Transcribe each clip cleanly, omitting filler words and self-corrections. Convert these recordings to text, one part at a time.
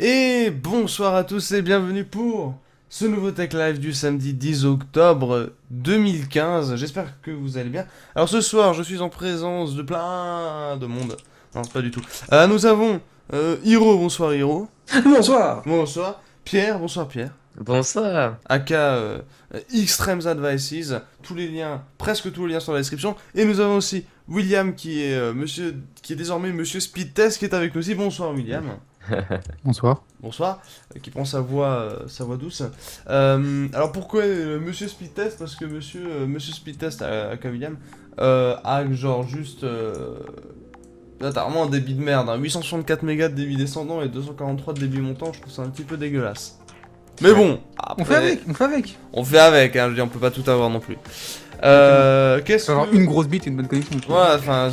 Et bonsoir à tous et bienvenue pour ce nouveau Tech Live du samedi 10 octobre 2015. J'espère que vous allez bien. Alors ce soir, je suis en présence de plein de monde. Non, pas du tout. Nous avons Hiro, bonsoir Hiro. Bonsoir. Bonsoir. Pierre, bonsoir Pierre. Bonsoir. Aka Extremes Advices. Tous les liens, presque tous les liens sont dans la description. Et nous avons aussi William qui est qui est désormais Monsieur Speedtest qui est avec nous aussi. Bonsoir William. Bonsoir. Bonsoir, qui prend sa voix douce. Alors pourquoi Monsieur Speedtest? Parce que Monsieur Speedtest à William a genre juste... là t'as vraiment un débit de merde, hein. 864 mégas de débit descendant et 243 de débit montant, je trouve ça un petit peu dégueulasse. Mais bon, après, On fait avec, on fait avec. on fait avec, hein, je veux dire, on peut pas tout avoir non plus. Qu'est-ce Faut avoir que... une grosse bite et une bonne connexion. tu vois. Ouais, enfin...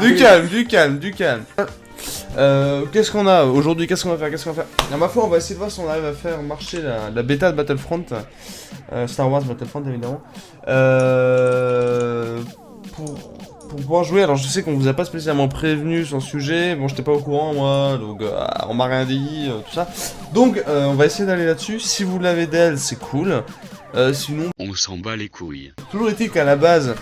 du calme. Qu'est-ce qu'on a aujourd'hui? Qu'est-ce qu'on va faire? À ma foi, on va essayer de voir si on arrive à faire marcher la bêta de Battlefront, Star Wars Battlefront évidemment, pour pouvoir jouer. Alors je sais qu'on vous a pas spécialement prévenu sur le sujet, bon j'étais pas au courant moi, donc on m'a rien dit, tout ça. Donc on va essayer d'aller là-dessus. Si vous l'avez d'elle, c'est cool. Sinon, On s'en bat les couilles. toujours est-il qu'à la base,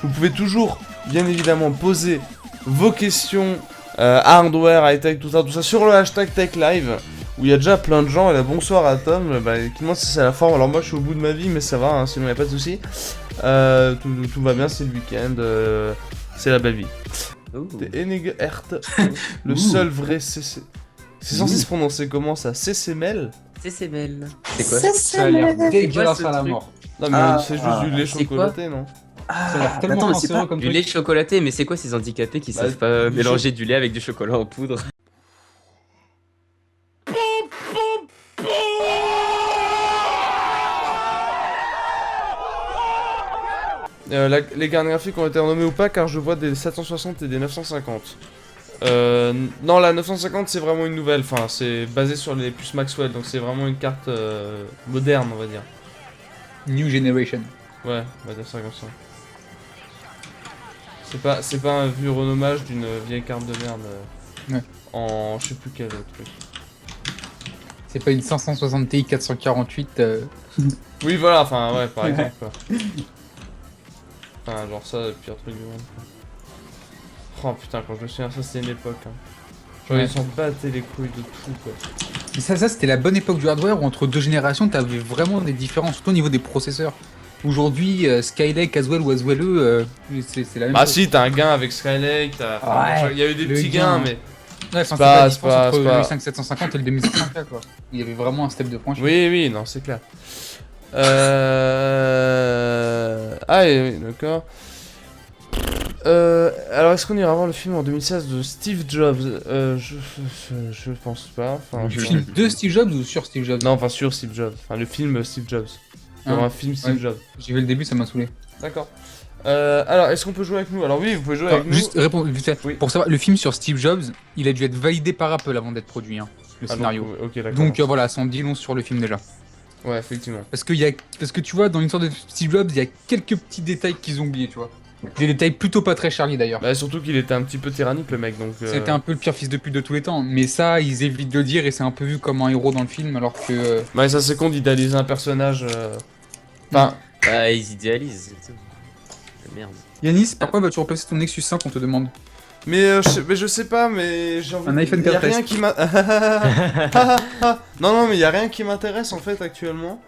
vous pouvez toujours, bien évidemment, poser vos questions hardware, high-tech, tout ça, sur le hashtag TechLive, où il y a déjà plein de gens. Et là, bonsoir à Tom, qui demande si c'est la forme. Alors moi, je suis au bout de ma vie, mais ça va, hein, sinon il n'y a pas de souci. Tout va bien, c'est le week-end, c'est la belle vie. T'es Enegert, le seul vrai CC. C'est censé se prononcer comment ça? CCML? C'est belle. C'est quoi? Ça a l'air dégueulasse à la truc mort. Non mais c'est juste du lait c'est quoi chocolaté, non? Ça a l'air tellement attends, mais c'est cancéreux pas- comme Du truc. lait chocolaté, mais c'est quoi ces handicapés qui Bah, savent pas du mélanger du lait avec du chocolat en poudre? Les cartes graphiques ont été renommées ou pas, car je vois des 760 et des 950. Non, la 950 c'est vraiment une nouvelle, enfin c'est basé sur les puces Maxwell, donc c'est vraiment une carte moderne, on va dire. New Generation. Ouais, on va dire ça comme ça. C'est pas un vieux renommage d'une vieille carte de merde Ouais. en je sais plus quel truc. C'est pas une 560 Ti 448. Oui voilà, enfin ouais, par exemple quoi. Enfin genre ça, le pire truc du monde quoi. Oh putain, quand je me souviens, ça c'était une époque hein. Genre Ouais. ils s'en battaient les couilles de tout quoi. Mais ça c'était la bonne époque du hardware où entre deux générations t'avais vraiment des différences, surtout au niveau des processeurs. Aujourd'hui, Skylake, Aswell ou Aswell, c'est la même Ah chose. si, t'as un gain avec Skylake, Ouais, il y a eu des le petits gain. gains, mais... Ouais, enfin, c'est pas- pas la c'est différence pas- entre c'est le pas- 5750 et le 2750 quoi. Il y avait vraiment un step de franchise. Oui, non, c'est clair. Ah, oui, d'accord. Alors, est-ce qu'on ira voir le film en 2016 de Steve Jobs? Je pense pas. Enfin, Le film de Steve Jobs ou sur Steve Jobs? Non, enfin sur Steve Jobs. Enfin, le film Steve Jobs. Ah, Genre un film Steve ouais. Jobs. J'ai vu le début, ça m'a saoulé. D'accord. Alors, est-ce qu'on peut jouer avec nous? Alors oui, vous pouvez jouer Enfin, avec nous. juste répondre vite fait. Oui. Pour savoir, le film sur Steve Jobs, il a dû être validé par Apple avant d'être produit, hein, le Ah, scénario. donc, ok, d'accord. Donc voilà, ça en dit long sur le film déjà. Ouais, effectivement. Parce que tu vois, dans l'histoire de Steve Jobs, il y a quelques petits détails qu'ils ont oubliés, tu vois. Des détails plutôt pas très Charlie d'ailleurs. Bah, surtout qu'il était un petit peu tyrannique, le mec, donc... C'était un peu le pire fils de pute de tous les temps, mais ça, ils évitent de le dire et c'est un peu vu comme un héros dans le film, alors que... Ouais, ça c'est con d'idéaliser un personnage... Enfin, Ah, ils idéalisent. c'est tout. Merde. Yanis, pourquoi vas-tu replacer ton Nexus 5, on te demande? mais je sais pas, mais j'ai envie Un iPhone y a 4S. rien qui m'a... Non, mais y a rien qui m'intéresse en fait actuellement.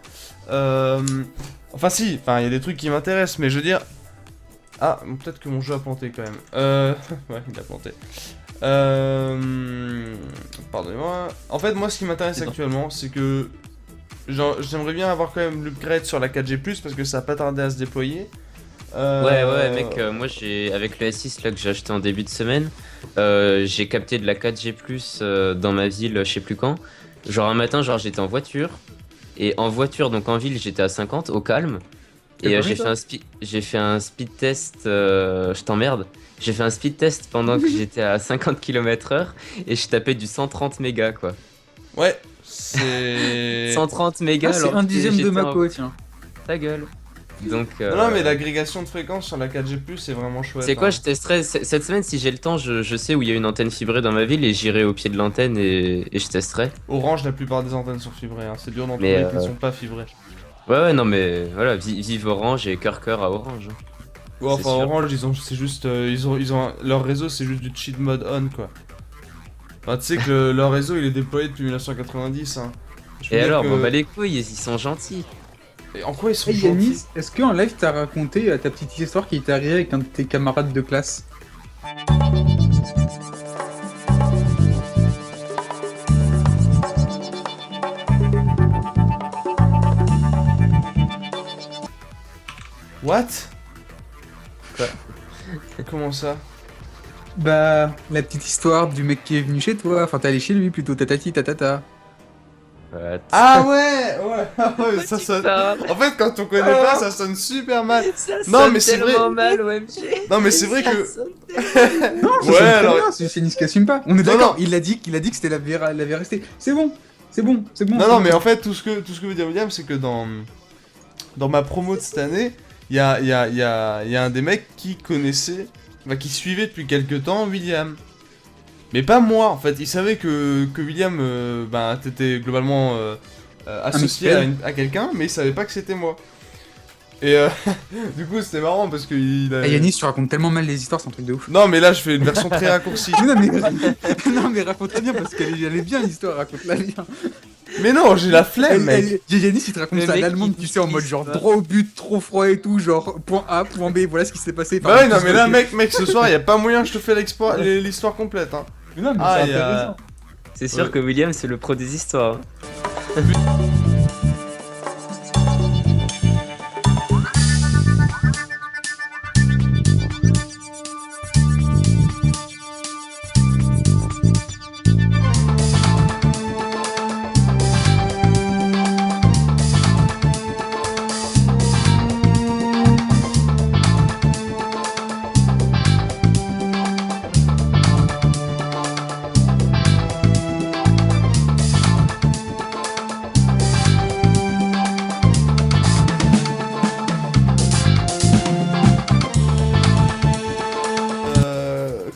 Enfin si, enfin il y a des trucs qui m'intéressent, mais je veux dire... Ah, peut-être que mon jeu a planté quand même. Ouais, il a planté. Pardonnez-moi. En fait, moi ce qui m'intéresse C'est bon. actuellement, c'est que... J'aimerais bien avoir quand même l'upgrade sur la 4G+, parce que ça a pas tardé à se déployer. Ouais, mec, moi avec le S6 là que j'ai acheté en début de semaine, j'ai capté de la 4G+, dans ma ville, je sais plus quand. Genre un matin, genre j'étais en voiture, et en voiture, donc en ville, j'étais à 50, au calme. T'as Et pas j'ai vu, fait un speed test, je t'emmerde. J'ai fait un speed test pendant que j'étais à 50 km/h et je tapais du 130 mégas quoi. Ouais, c'est... 130 mégas Ah, c'est alors un que dixième de j'étais ma en- peau, tiens. Ta gueule. Donc, Non, mais l'agrégation de fréquences sur la 4G+, c'est vraiment chouette. c'est quoi, hein. je testerai cette semaine si j'ai le temps. Je sais où il y a une antenne fibrée dans ma ville et j'irai au pied de l'antenne et je testerai. Orange, la plupart des antennes sont fibrées. Hein. C'est dur d'en Mais, trouver qui ne sont pas fibrées. Ouais, non, mais voilà, vive Orange et cœur à Orange. hein. Ouais, enfin, C'est sûr. Orange, c'est juste, leur réseau, c'est juste du cheat mode on, quoi. Enfin, tu sais que leur réseau, il est déployé depuis 1990. Hein. Je veux Et dire alors, que- bon, bah les couilles, ils sont gentils. Et en quoi ils sont Hey gentils? Yanis, est-ce qu'en live t'as raconté ta petite histoire qui t'est arrivée avec un de tes camarades de classe? What? Quoi? Comment ça? Bah, la petite histoire du mec qui est venu chez toi, enfin t'es allé chez lui plutôt, tatati tatata. Ah ouais, ça. En fait, quand on connaît pas, ça sonne super mal. Non, mais c'est vrai. mal, OMG. Non, mais c'est vrai que. Non, ça Ouais, sonne très alors- bien, c'est Yanis qui assume pas. On est Non, d'accord, non. il a dit que c'était la vérité. C'est bon, c'est bon, c'est bon. Non, c'est non, bon. mais en fait, tout ce que veut dire William, c'est que dans ma promo de cette année, il y a un des mecs qui connaissait, enfin, qui suivait depuis quelques temps William. Mais pas moi, en fait. Il savait que William, ben, t'étais globalement associé à quelqu'un, mais il savait pas que c'était moi. Et du coup, c'était marrant parce que il a... Ah, Yanis, tu racontes tellement mal les histoires, c'est un truc de ouf. Non, mais là, je fais une version très raccourcie. non, mais... non, mais raconte-la bien parce qu'elle est bien l'histoire, raconte-la bien. Mais non, j'ai la flemme, mec. Yanis, il te raconte Le ça à mec l'allemande, qui tu sais, en mode kiffe, genre va. droit au but, trop froid et tout, genre point A, point B, voilà ce qui s'est passé. Bah ouais, non, mais là, mec, ce soir, y a pas moyen que je te fais l'histoire complète, hein. Mais non, mais Ah, c'est il y a- intéressant. C'est sûr Ouais. que William, c'est le pro des histoires. hein.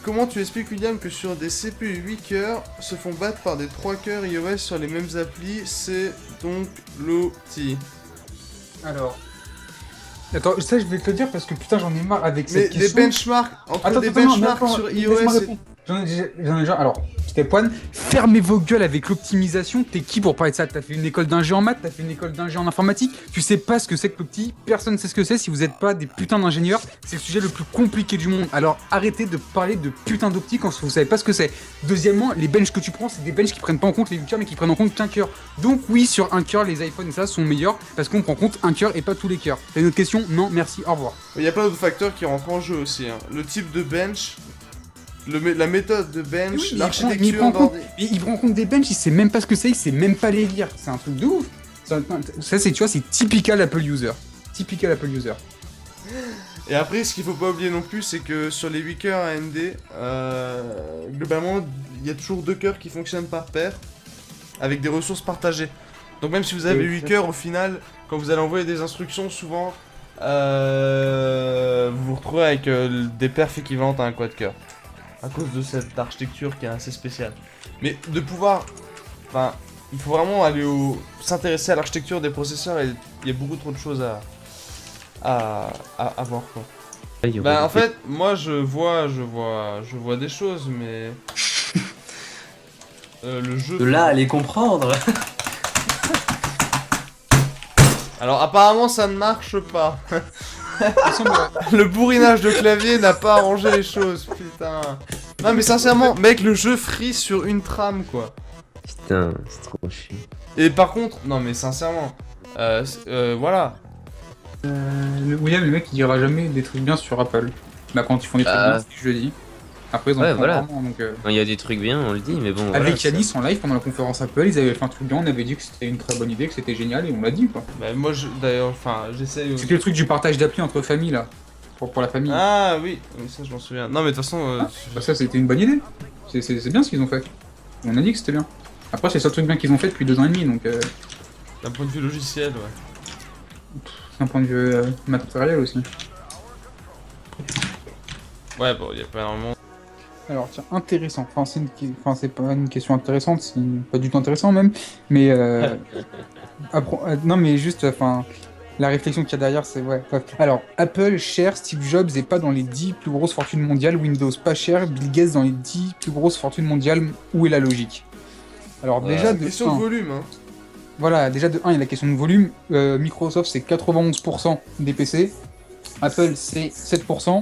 Comment tu expliques, William, que sur des CPU 8 cœurs se font battre par des 3 cœurs iOS sur les mêmes applis? C'est donc l'outil. Alors. Attends, ça je vais te le dire parce que putain j'en ai marre avec Mais cette des question. benchmarks, entre Attends, des attends, non, benchmarks attends, sur laisse-moi iOS et... répondre. J'en ai déjà. Alors, Step One, fermez vos gueules avec l'optimisation. T'es qui pour parler de ça? T'as fait une école d'ingé en maths, t'as fait une école d'ingé en informatique. Tu sais pas ce que c'est que l'opti. Personne ne sait ce que c'est si vous êtes pas des putains d'ingénieurs. C'est le sujet le plus compliqué du monde. Alors arrêtez de parler de putain d'opti quand vous savez pas ce que c'est. Deuxièmement, les benches que tu prends, c'est des benches qui prennent pas en compte les 8 cœurs mais qui prennent en compte qu'un cœur. Donc oui, sur un cœur, les iPhones ça sont meilleurs parce qu'on prend en compte un cœur et pas tous les cœurs. T'as une autre question? Non, merci, au revoir. Il y a plein d'autres facteurs qui rentrent en jeu aussi. Hein. Le type de bench, la méthode de bench, Oui, mais il l'architecture prend en compte- bordée. il prend en compte des benches, il sait même pas ce que c'est, il sait même pas les lire. C'est un truc de ouf. Ça c'est, tu vois, c'est typical Apple user. Typical Apple user. Et après, ce qu'il faut pas oublier non plus, c'est que sur les 8 cœurs AMD, globalement, il y a toujours 2 cœurs qui fonctionnent par paire, avec des ressources partagées. Donc même si vous avez Oui, 8 c'est- cœurs, au final, quand vous allez envoyer des instructions, souvent, vous vous retrouvez avec des perfs équivalentes à un quad cœur. À cause de cette architecture qui est assez spéciale. Mais de pouvoir... Enfin, il faut vraiment s'intéresser à l'architecture des processeurs et il y a beaucoup trop de choses à voir, quoi. Bah en fait, moi je vois des choses, mais le jeu. De là à les comprendre. Alors apparemment ça ne marche pas. De toute façon, Le bourrinage de clavier n'a pas arrangé les choses, putain. Non mais sincèrement, mec, le jeu frise sur une trame, quoi. Putain, c'est trop chiant. Et par contre, non mais sincèrement, voilà. William, le mec, il dira jamais des trucs bien sur Apple. Bah, quand ils font des trucs Ah. bien, c'est ce que je dis. Après, ils en Ouais, font voilà. vraiment, donc, Quand il y a des trucs bien, on le dit, mais bon. Avec voilà, Yanis en live pendant la conférence Apple, ils avaient fait un truc bien, on avait dit que c'était une très bonne idée, que c'était génial, et on l'a dit, quoi. Bah moi d'ailleurs, enfin j'essaye. C'était le truc du partage d'appli entre familles, là. Pour la famille. Ah oui, ça je m'en souviens. Non mais de toute façon, Bah, ça, c'était une bonne idée. C'est bien ce qu'ils ont fait. On a dit que c'était bien. Après, c'est le seul truc bien qu'ils ont fait depuis 2 ans et demi, donc... d'un point de vue logiciel, ouais. d'un point de vue matériel aussi. Ouais, bon, il y a pas énormément. Alors tiens, intéressant. Enfin, c'est pas une question intéressante, pas du tout intéressant même. Mais non, mais juste, enfin, la réflexion qu'il y a derrière, c'est ouais. Bref. Alors, Apple cher, Steve Jobs est pas dans les 10 plus grosses fortunes mondiales. Windows pas cher, Bill Gates dans les 10 plus grosses fortunes mondiales. Où est la logique? Alors déjà de Question 1, de volume, hein. voilà, déjà de 1, il y a la question de volume. Microsoft c'est 91% des PC, Apple c'est 7%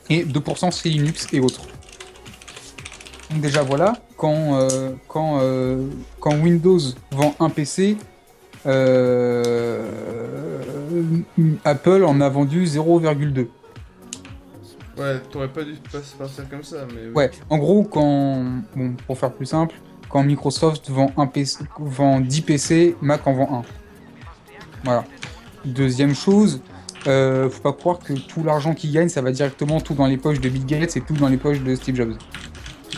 et 2% c'est Linux et autres. Donc déjà voilà, quand Windows vend un PC, Apple en a vendu 0,2. Ouais, t'aurais pas dû partir comme ça, mais. Oui. Ouais, en gros, bon, pour faire plus simple, quand Microsoft vend 10 PC, Mac en vend un. Voilà. Deuxième chose, faut pas croire que tout l'argent qu'ils gagnent, ça va directement tout dans les poches de Bill Gates et tout dans les poches de Steve Jobs. Il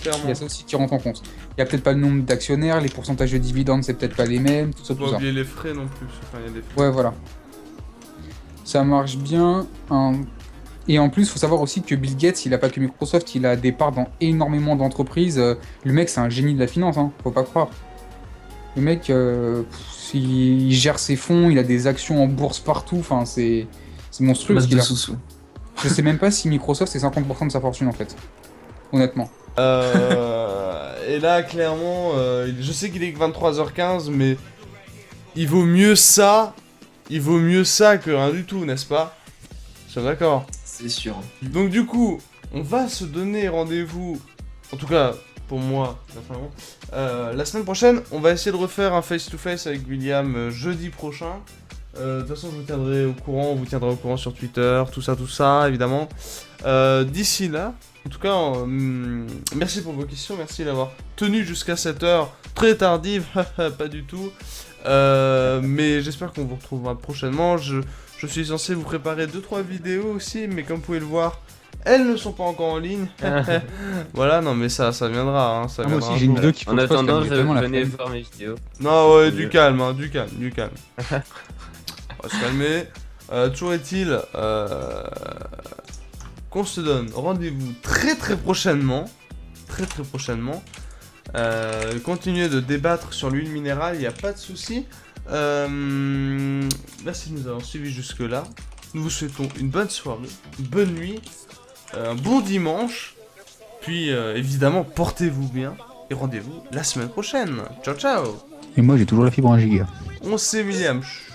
Clairement. y a ça aussi qui rentre en compte. Il y a peut-être pas le nombre d'actionnaires, les pourcentages de dividendes, c'est peut-être pas les mêmes, tout ça, Faut tout pas ça. oublier les frais non plus. Enfin, il y a des frais. Ouais, voilà. Ça marche bien. Et en plus, faut savoir aussi que Bill Gates, il a pas que Microsoft, il a des parts dans énormément d'entreprises. Le mec, c'est un génie de la finance, hein, faut pas croire. Le mec, il gère ses fonds, il a des actions en bourse partout, enfin, c'est monstrueux ce Masse qu'il de a. sous. Je sais même pas si Microsoft c'est 50% de sa fortune en fait. Honnêtement. Et là, clairement, je sais qu'il est que 23h15, mais il vaut mieux ça. Il vaut mieux ça que rien du tout, n'est-ce pas? Je suis d'accord. C'est sûr. Donc du coup, on va se donner rendez-vous, en tout cas pour moi, personnellement, la semaine prochaine. On va essayer de refaire un face-to-face avec William jeudi prochain. De toute façon, je vous tiendrai au courant, on vous tiendra au courant sur Twitter, tout ça, évidemment. D'ici là, en tout cas, merci pour vos questions, merci d'avoir tenu jusqu'à cette heure très tardive, pas du tout. Mais j'espère qu'on vous retrouvera prochainement. Je suis censé vous préparer 2-3 vidéos aussi, mais comme vous pouvez le voir, elles ne sont pas encore en ligne. Voilà, non mais ça viendra. Hein, ça Moi viendra aussi un j'ai une jour. vidéo qui En attendant, venez voir mes vidéos. Non, ouais, C'est du mieux. calme, hein, du calme. On va se calmer. Toujours est-il qu'on se donne rendez-vous très prochainement. Très prochainement. Continuer de débattre sur l'huile minérale, il n'y a pas de souci. Merci de nous avoir suivis jusque-là. Nous vous souhaitons une bonne soirée, une bonne nuit, un bon dimanche. Puis évidemment, portez-vous bien et rendez-vous la semaine prochaine. Ciao ciao. Et moi j'ai toujours la fibre 1 giga. On sait William. Chut.